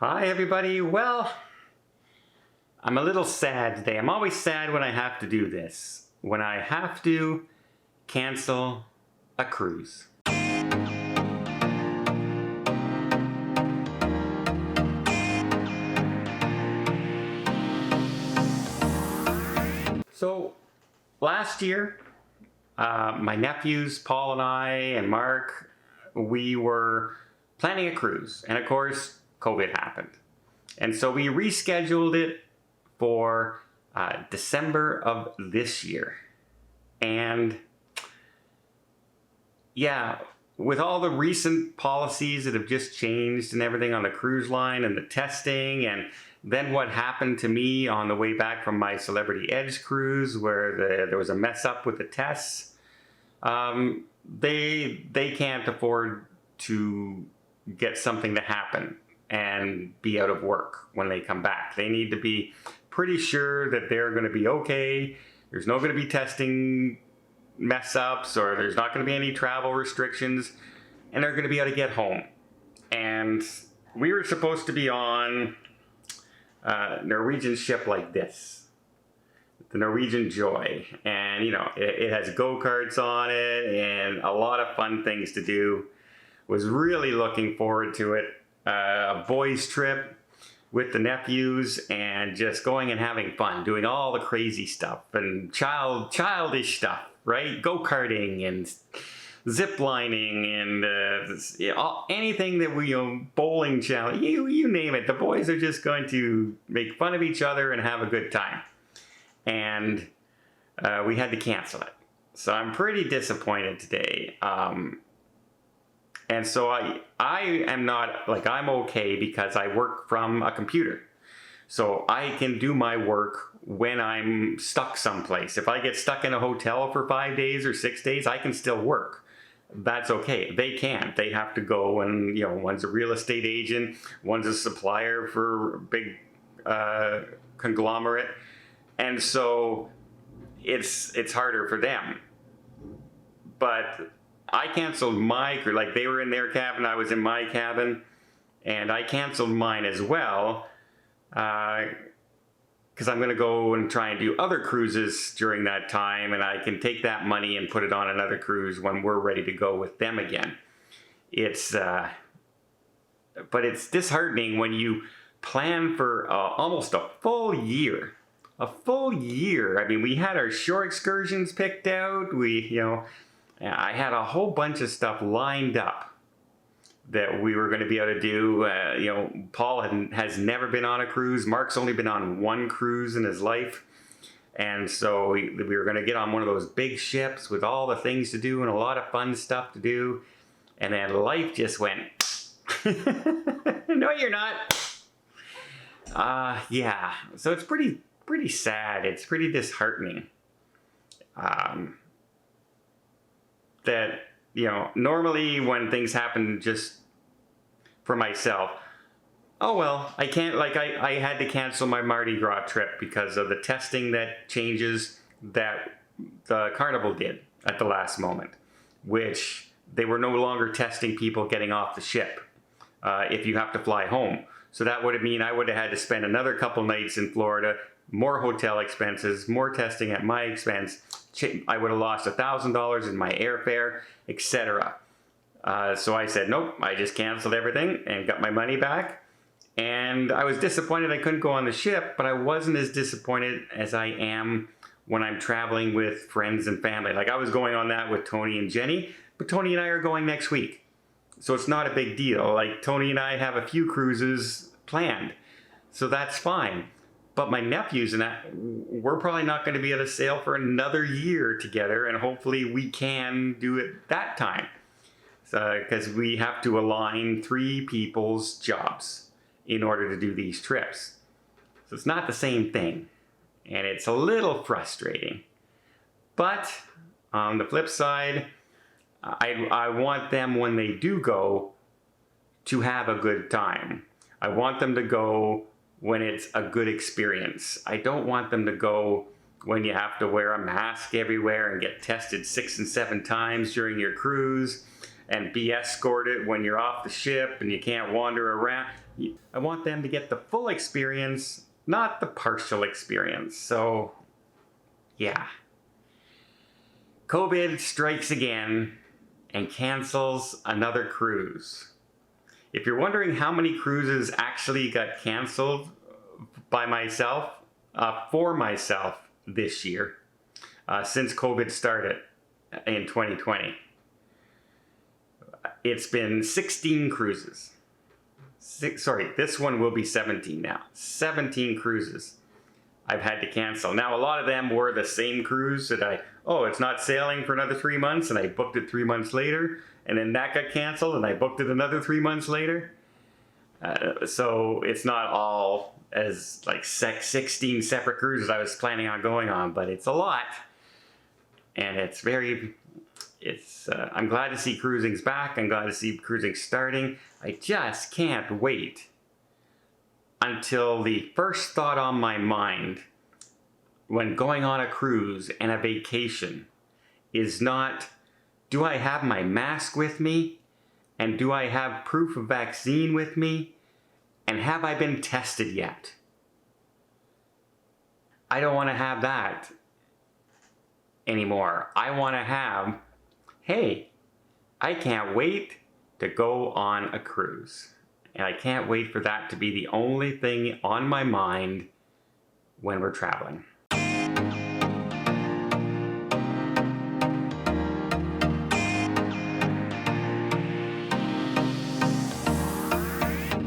Hi everybody. Well, I'm a little sad today. I'm always sad when I have to do this. When I have to cancel a cruise. So last year, my nephews, Paul and I and Mark, we were planning a cruise. And of course, COVID happened. And so we rescheduled it for December of this year. And yeah, with all the recent policies that have just changed and everything on the cruise line and the testing, and then what happened to me on the way back from my Celebrity Edge cruise where there was a mess up with the tests, they can't afford to get something to happen and be out of work when they come back. They need to be pretty sure that they're going to be okay. There's no going to be testing mess ups, or there's not going to be any travel restrictions, and they're going to be able to get home. And we were supposed to be on a Norwegian ship like this, the Norwegian Joy, and you know, it has go-karts on it and a lot of fun things to do. Was really looking forward to it. A boys trip with the nephews and just going and having fun, doing all the crazy stuff and childish stuff, right? Go-karting and zip lining and anything that we, bowling challenge, you name it. The boys are just going to make fun of each other and have a good time. And we had to cancel it. So I'm pretty disappointed today. And so I am not, like, I'm okay because I work from a computer. So I can do my work when I'm stuck someplace. If I get stuck in a hotel for 5 days or 6 days, I can still work. That's okay. They can't. They have to go and, one's a real estate agent, one's a supplier for a big conglomerate. And so it's harder for them. But I canceled my crew, like they were in their cabin, I was in my cabin, and I canceled mine as well, because I'm going to go and try and do other cruises during that time, and I can take that money and put it on another cruise when we're ready to go with them again. But it's disheartening when you plan for almost a full year. A full year. I mean, we had our shore excursions picked out, I had a whole bunch of stuff lined up that we were going to be able to do. Paul has never been on a cruise. Mark's only been on one cruise in his life. And so we were going to get on one of those big ships with all the things to do and a lot of fun stuff to do. And then life just went, no, you're not. Yeah. So it's pretty sad. It's pretty disheartening. That, normally when things happen just for myself, oh well, I can't, like I had to cancel my Mardi Gras trip because of the testing that changes that the Carnival did at the last moment, which they were no longer testing people getting off the ship if you have to fly home. So that would mean I would have had to spend another couple nights in Florida, more hotel expenses, more testing at my expense. I would have lost $1,000 in my airfare, etc. So I said, nope, I just canceled everything and got my money back. And I was disappointed I couldn't go on the ship, but I wasn't as disappointed as I am when I'm traveling with friends and family. Like I was going on that with Tony and Jenny, but Tony and I are going next week. So it's not a big deal. Like Tony and I have a few cruises planned, so that's fine. But my nephews and I, we're probably not going to be able to sail for another year together, and hopefully we can do it that time. Because we have to align 3 people's jobs in order to do these trips. So it's not the same thing, and it's a little frustrating. But on the flip side, I want them, when they do go, to have a good time. I want them to go when it's a good experience. I don't want them to go when you have to wear a mask everywhere and get tested 6 and 7 times during your cruise and be escorted when you're off the ship and you can't wander around. I want them to get the full experience, not the partial experience. So, yeah. COVID strikes again and cancels another cruise. If you're wondering how many cruises actually got canceled by myself, for myself this year, since COVID started in 2020, it's been 16 cruises. This one will be 17 now. 17 cruises I've had to cancel. Now, a lot of them were the same cruise that it's not sailing for another 3 months, and I booked it 3 months later, and then that got canceled, and I booked it another 3 months later. So it's not all as like 16 separate cruises I was planning on going on, but it's a lot. And I'm glad to see cruising's back. I'm glad to see cruising starting. I just can't wait until the first thought on my mind when going on a cruise and a vacation is not, do I have my mask with me? And do I have proof of vaccine with me? And have I been tested yet? I don't want to have that anymore. I want to have, hey, I can't wait to go on a cruise. And I can't wait for that to be the only thing on my mind when we're traveling.